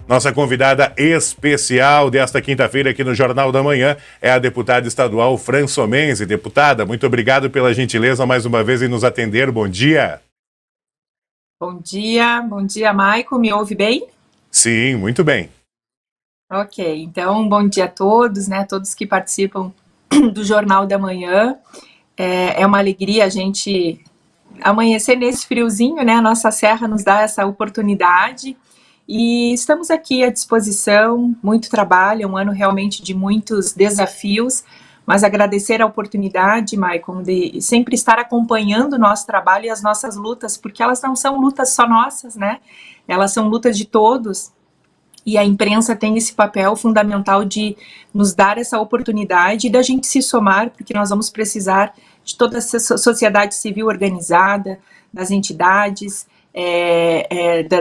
Nossa convidada especial desta quinta-feira aqui no Jornal da Manhã é a deputada estadual Fran Somenzi. Deputada, muito obrigado pela gentileza mais uma vez em nos atender. Bom dia. Bom dia, Maico. Me ouve bem? Sim, muito bem. Ok, então bom dia a todos, né? Todos que participam do Jornal da Manhã. É uma alegria a gente amanhecer nesse friozinho, né? A nossa serra nos dá essa oportunidade e estamos aqui à disposição. Muito trabalho, um ano realmente de muitos desafios, mas agradecer a oportunidade, Maicon, de sempre estar acompanhando o nosso trabalho e as nossas lutas, porque elas não são lutas só nossas, né? Elas são lutas de todos. E a imprensa tem esse papel fundamental de nos dar essa oportunidade e da gente se somar, porque nós vamos precisar de toda essa sociedade civil organizada, das entidades,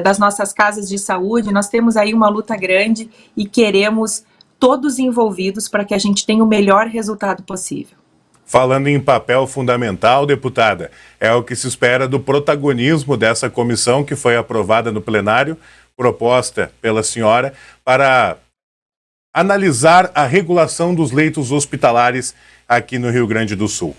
das nossas casas de saúde. Nós temos aí uma luta grande e queremos todos envolvidos para que a gente tenha o melhor resultado possível. Falando em papel fundamental, deputada, é o que se espera do protagonismo dessa comissão que foi aprovada no plenário, proposta pela senhora, para analisar a regulação dos leitos hospitalares aqui no Rio Grande do Sul.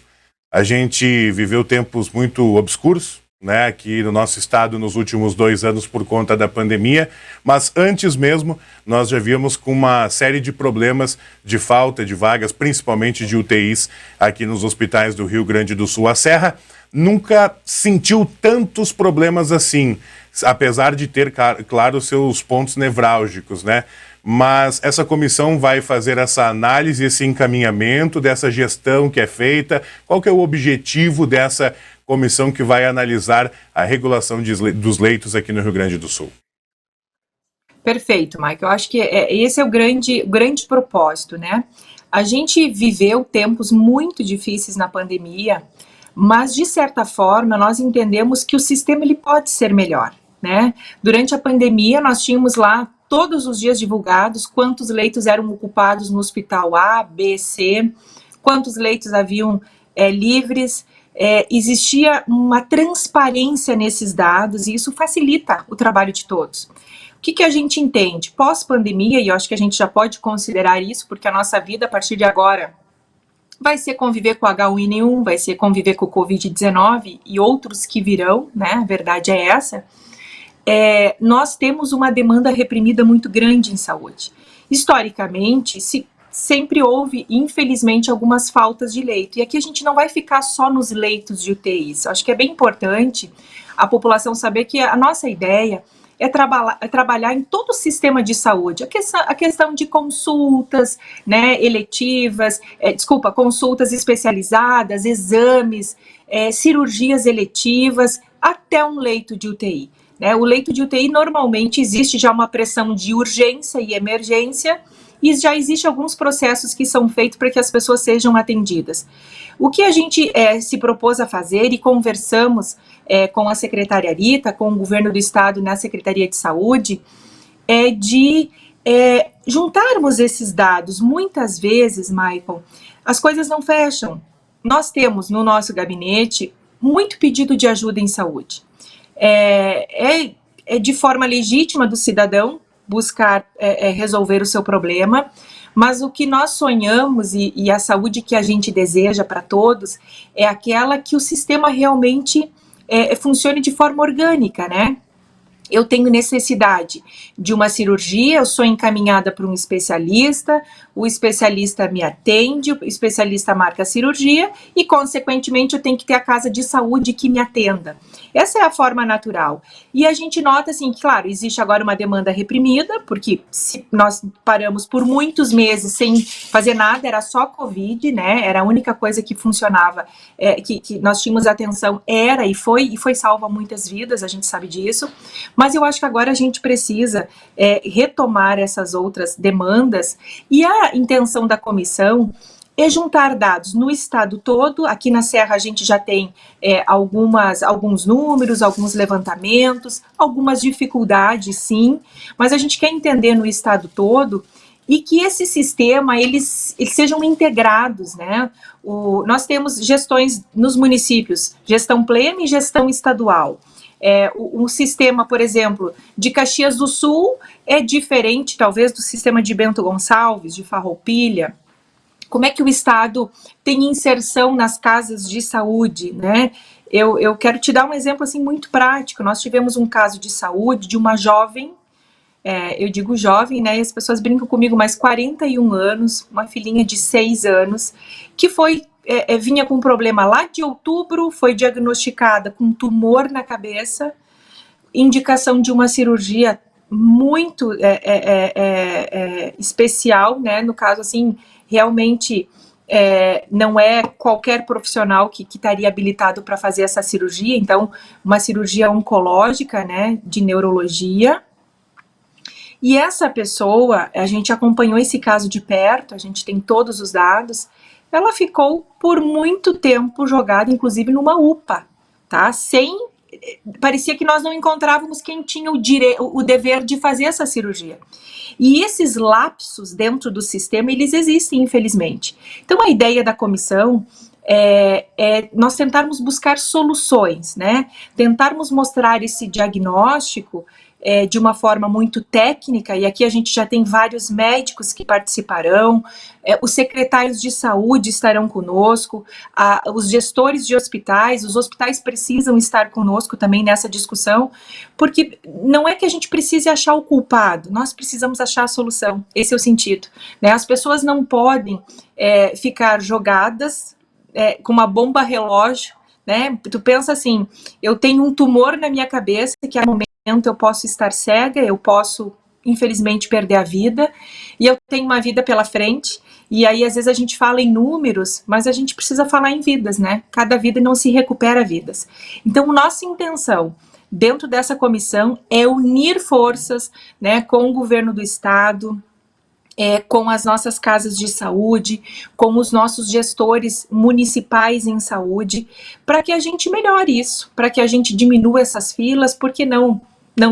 A gente viveu tempos muito obscuros, né, aqui no nosso estado nos últimos 2 anos por conta da pandemia, mas antes mesmo nós já víamos com uma série de problemas de falta de vagas, principalmente de UTIs aqui nos hospitais do Rio Grande do Sul. A Serra nunca sentiu tantos problemas assim, apesar de ter, claro, seus pontos nevrálgicos, né? Mas essa comissão vai fazer essa análise, esse encaminhamento dessa gestão que é feita. Qual que é o objetivo dessa comissão que vai analisar a regulação dos leitos aqui no Rio Grande do Sul? Perfeito, Mike. Eu acho que esse é o grande propósito, né? A gente viveu tempos muito difíceis na pandemia, mas de certa forma nós entendemos que o sistema ele pode ser melhor, né? Durante a pandemia nós tínhamos lá todos os dias divulgados quantos leitos eram ocupados no hospital A, B, C, quantos leitos haviam livres. Existia uma transparência nesses dados e isso facilita o trabalho de todos. O que a gente entende? Pós-pandemia, e eu acho que a gente já pode considerar isso, porque a nossa vida a partir de agora vai ser conviver com o H1N1, vai ser conviver com o Covid-19 e outros que virão, né? A verdade é essa. Nós temos uma demanda reprimida muito grande em saúde. Historicamente, sempre houve, infelizmente, algumas faltas de leito. E aqui a gente não vai ficar só nos leitos de UTIs. Acho que é bem importante a população saber que a nossa ideia é trabalhar em todo o sistema de saúde. A questão de consultas, né, eletivas, consultas especializadas, exames, cirurgias eletivas, até um leito de UTI. O leito de UTI normalmente existe já uma pressão de urgência e emergência e já existe alguns processos que são feitos para que as pessoas sejam atendidas. O que a gente se propôs a fazer e conversamos com a secretária Rita, com o governo do estado na Secretaria de Saúde, é de juntarmos esses dados. Muitas vezes, Michael, as coisas não fecham. Nós temos no nosso gabinete muito pedido de ajuda em saúde. É de forma legítima do cidadão buscar resolver o seu problema, mas o que nós sonhamos e a saúde que a gente deseja para todos é aquela que o sistema realmente funcione de forma orgânica, né? Eu tenho necessidade de uma cirurgia, eu sou encaminhada para um especialista, o especialista me atende, o especialista marca a cirurgia e, consequentemente, eu tenho que ter a casa de saúde que me atenda. Essa é a forma natural. E a gente nota, assim, que, claro, existe agora uma demanda reprimida, porque nós paramos por muitos meses sem fazer nada, era só Covid, né? Era a única coisa que funcionava, que nós tínhamos atenção, e foi salva muitas vidas, a gente sabe disso. Mas eu acho que agora a gente precisa retomar essas outras demandas e a intenção da comissão é juntar dados no estado todo. Aqui na Serra a gente já tem alguns números, alguns levantamentos, algumas dificuldades sim, mas a gente quer entender no estado todo e que esse sistema, eles sejam integrados, né? Nós temos gestões nos municípios, gestão plena e gestão estadual. Um sistema, por exemplo, de Caxias do Sul é diferente, talvez, do sistema de Bento Gonçalves, de Farroupilha. Como é que o Estado tem inserção nas casas de saúde, né? Eu quero te dar um exemplo assim muito prático. Nós tivemos um caso de saúde de uma jovem, eu digo jovem, né? E as pessoas brincam comigo, mas 41 anos, uma filhinha de 6 anos, que vinha com um problema lá de outubro, foi diagnosticada com tumor na cabeça, indicação de uma cirurgia muito especial, né? No caso, assim, realmente não é qualquer profissional que estaria habilitado para fazer essa cirurgia, então, uma cirurgia oncológica, né, de neurologia. E essa pessoa, a gente acompanhou esse caso de perto, a gente tem todos os dados, ela ficou por muito tempo jogada, inclusive numa UPA, tá? Parecia que nós não encontrávamos quem tinha o dever de fazer essa cirurgia. E esses lapsos dentro do sistema, eles existem, infelizmente. Então, a ideia da comissão é nós tentarmos buscar soluções, né? Tentarmos mostrar esse diagnóstico de uma forma muito técnica, e aqui a gente já tem vários médicos que participarão, os secretários de saúde estarão conosco, os gestores de hospitais, os hospitais precisam estar conosco também nessa discussão, porque não é que a gente precise achar o culpado, nós precisamos achar a solução, esse é o sentido, né? As pessoas não podem ficar jogadas com uma bomba relógio, né? Tu pensa assim, eu tenho um tumor na minha cabeça que a momento eu posso estar cega, eu posso, infelizmente, perder a vida, e eu tenho uma vida pela frente, e aí às vezes a gente fala em números, mas a gente precisa falar em vidas, né? Cada vida não se recupera vidas. Então, nossa intenção dentro dessa comissão é unir forças, né, com o governo do estado, com as nossas casas de saúde, com os nossos gestores municipais em saúde, para que a gente melhore isso, para que a gente diminua essas filas, porque não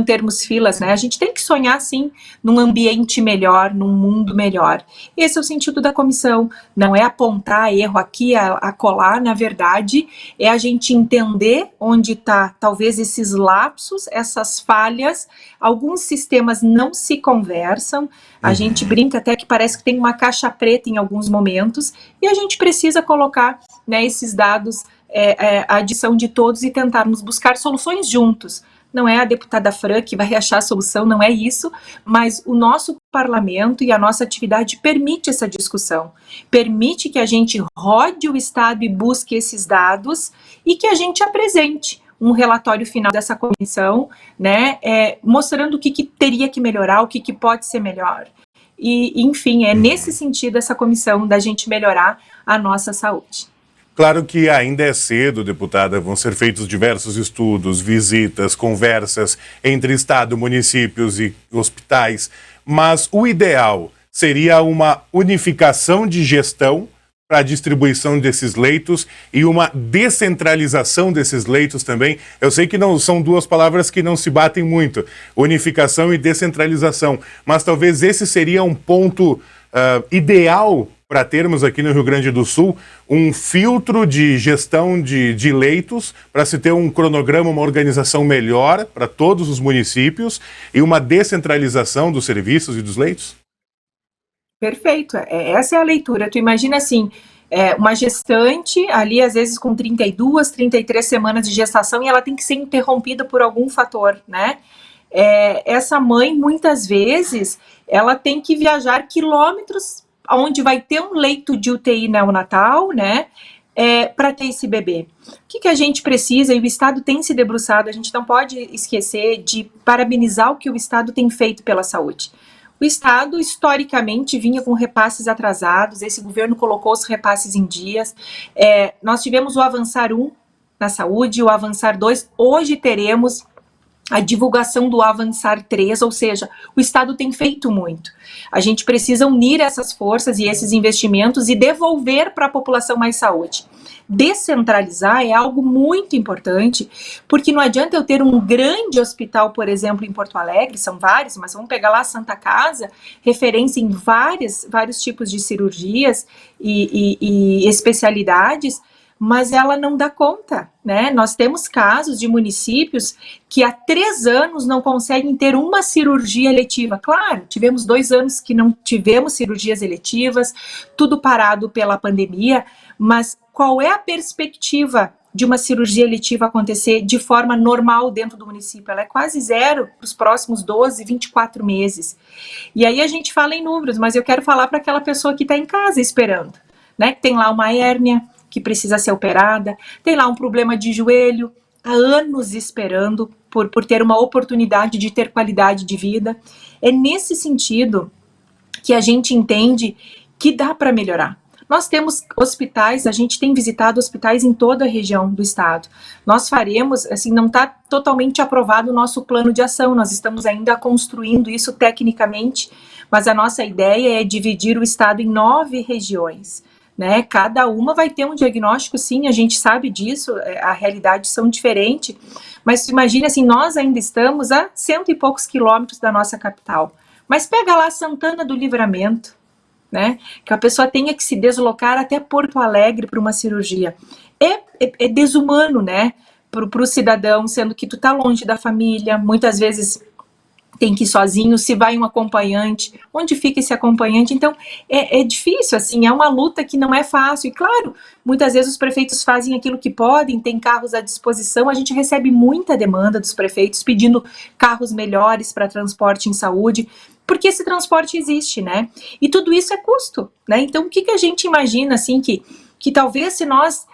termos filas, né? A gente tem que sonhar, sim, num ambiente melhor, num mundo melhor. Esse é o sentido da comissão, não é apontar erro aqui, a colar, na verdade, é a gente entender onde está, talvez, esses lapsos, essas falhas, alguns sistemas não se conversam, a gente brinca até que parece que tem uma caixa preta em alguns momentos, e a gente precisa colocar, né, esses dados, a adição de todos e tentarmos buscar soluções juntos. Não é a deputada Fran que vai achar a solução, não é isso, mas o nosso parlamento e a nossa atividade permite essa discussão, permite que a gente rode o Estado e busque esses dados e que a gente apresente um relatório final dessa comissão, né, mostrando o que teria que melhorar, o que pode ser melhor. E, enfim, é nesse sentido essa comissão da gente melhorar a nossa saúde. Claro que ainda é cedo, deputada, vão ser feitos diversos estudos, visitas, conversas entre Estado, municípios e hospitais, mas o ideal seria uma unificação de gestão para a distribuição desses leitos e uma descentralização desses leitos também. Eu sei que não são duas palavras que não se batem muito, unificação e descentralização, mas talvez esse seria um ponto ideal para termos aqui no Rio Grande do Sul um filtro de gestão de leitos, para se ter um cronograma, uma organização melhor para todos os municípios e uma descentralização dos serviços e dos leitos? Perfeito, essa é a leitura. Tu imagina assim, uma gestante ali às vezes com 32, 33 semanas de gestação e ela tem que ser interrompida por algum fator, né? Essa mãe muitas vezes ela tem que viajar quilômetros onde vai ter um leito de UTI neonatal, né, para ter esse bebê. O que a gente precisa, e o Estado tem se debruçado, a gente não pode esquecer de parabenizar o que o Estado tem feito pela saúde. O Estado, historicamente, vinha com repasses atrasados, esse governo colocou os repasses em dias, nós tivemos o Avançar 1 na saúde, o Avançar 2, hoje teremos a divulgação do Avançar 3, ou seja, o Estado tem feito muito. A gente precisa unir essas forças e esses investimentos e devolver para a população mais saúde. Descentralizar é algo muito importante, porque não adianta eu ter um grande hospital, por exemplo, em Porto Alegre, são vários, mas vamos pegar lá a Santa Casa, referência em vários tipos de cirurgias e especialidades, mas ela não dá conta, né? Nós temos casos de municípios que há 3 anos não conseguem ter uma cirurgia eletiva. Claro, tivemos 2 anos que não tivemos cirurgias eletivas, tudo parado pela pandemia, mas qual é a perspectiva de uma cirurgia eletiva acontecer de forma normal dentro do município? Ela é quase zero para os próximos 12, 24 meses. E aí a gente fala em números, mas eu quero falar para aquela pessoa que está em casa esperando, né? Que tem lá uma hérnia que precisa ser operada, tem lá um problema de joelho, há anos esperando por ter uma oportunidade de ter qualidade de vida. É nesse sentido que a gente entende que dá para melhorar. Nós temos hospitais, a gente tem visitado hospitais em toda a região do estado. Nós faremos, assim, não está totalmente aprovado o nosso plano de ação, nós estamos ainda construindo isso tecnicamente, mas a nossa ideia é dividir o estado em 9 regiões. Né? Cada uma vai ter um diagnóstico, sim, a gente sabe disso, a realidade são diferentes, mas imagine assim, nós ainda estamos a 100 e poucos quilômetros da nossa capital, mas pega lá Santana do Livramento, né? Que a pessoa tenha que se deslocar até Porto Alegre para uma cirurgia, é desumano, né? Para o cidadão, sendo que tu tá longe da família, muitas vezes tem que ir sozinho, se vai um acompanhante, onde fica esse acompanhante? Então, é difícil, assim, é uma luta que não é fácil, e claro, muitas vezes os prefeitos fazem aquilo que podem, tem carros à disposição, a gente recebe muita demanda dos prefeitos pedindo carros melhores para transporte em saúde, porque esse transporte existe, né? E tudo isso é custo, né? Então, o que a gente imagina, assim, que talvez se nós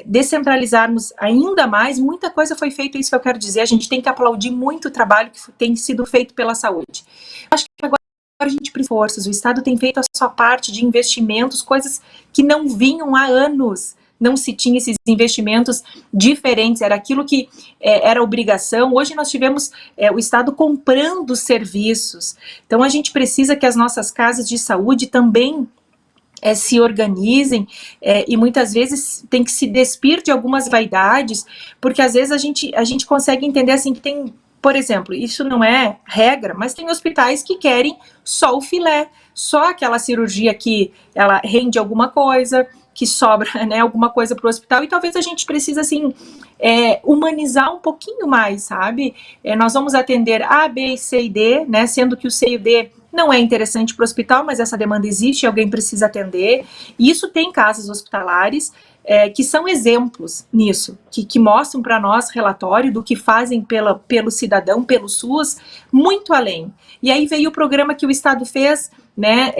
descentralizarmos ainda mais, muita coisa foi feita, isso que eu quero dizer, a gente tem que aplaudir muito o trabalho que tem sido feito pela saúde. Acho que agora a gente precisa de forças, o Estado tem feito a sua parte de investimentos, coisas que não vinham há anos, não se tinha esses investimentos diferentes, era aquilo que era obrigação, hoje nós tivemos o Estado comprando serviços, então a gente precisa que as nossas casas de saúde também se organizem e muitas vezes tem que se despir de algumas vaidades, porque às vezes a gente consegue entender assim que tem, por exemplo, isso não é regra, mas tem hospitais que querem só o filé, só aquela cirurgia que ela rende alguma coisa, que sobra, né, alguma coisa para o hospital, e talvez a gente precisa assim humanizar um pouquinho mais, sabe? Nós vamos atender A, B, C e D, né, sendo que o C e o D não é interessante para o hospital, mas essa demanda existe, alguém precisa atender. E isso tem casas hospitalares que são exemplos nisso, que mostram para nós relatório do que fazem pelo cidadão, pelo SUS, muito além. E aí veio o programa que o Estado fez, né,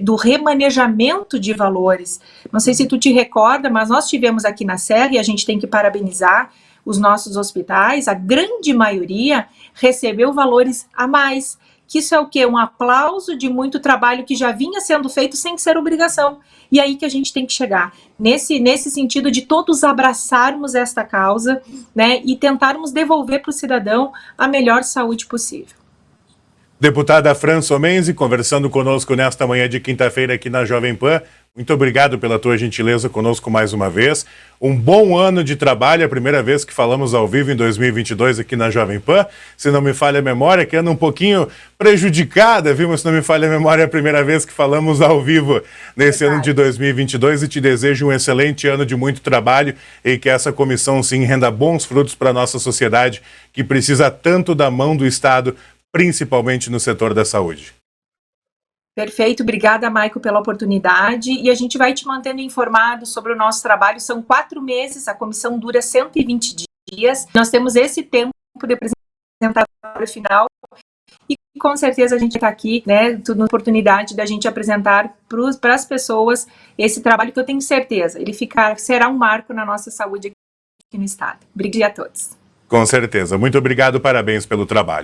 do remanejamento de valores. Não sei se tu te recorda, mas nós tivemos aqui na Serra, e a gente tem que parabenizar os nossos hospitais, a grande maioria recebeu valores a mais, que isso é o quê? Um aplauso de muito trabalho que já vinha sendo feito sem ser obrigação. E aí que a gente tem que chegar, nesse sentido de todos abraçarmos esta causa, né, e tentarmos devolver para o cidadão a melhor saúde possível. Deputada Fran Somenzi, conversando conosco nesta manhã de quinta-feira aqui na Jovem Pan. Muito obrigado pela tua gentileza conosco mais uma vez. Um bom ano de trabalho, a primeira vez que falamos ao vivo em 2022 aqui na Jovem Pan. Se não me falha a memória, que anda um pouquinho prejudicada, viu? Mas se não me falha a memória, é a primeira vez que falamos ao vivo nesse ano de 2022 e te desejo um excelente ano de muito trabalho e que essa comissão, sim, renda bons frutos para a nossa sociedade, que precisa tanto da mão do Estado, principalmente no setor da saúde. Perfeito, obrigada, Maico, pela oportunidade, e a gente vai te mantendo informado sobre o nosso trabalho. São 4 meses, a comissão dura 120 dias, nós temos esse tempo de apresentar o final, e com certeza a gente está aqui, né, na oportunidade da gente apresentar para as pessoas esse trabalho que eu tenho certeza, ele será um marco na nossa saúde aqui no estado. Obrigada a todos. Com certeza, muito obrigado, parabéns pelo trabalho.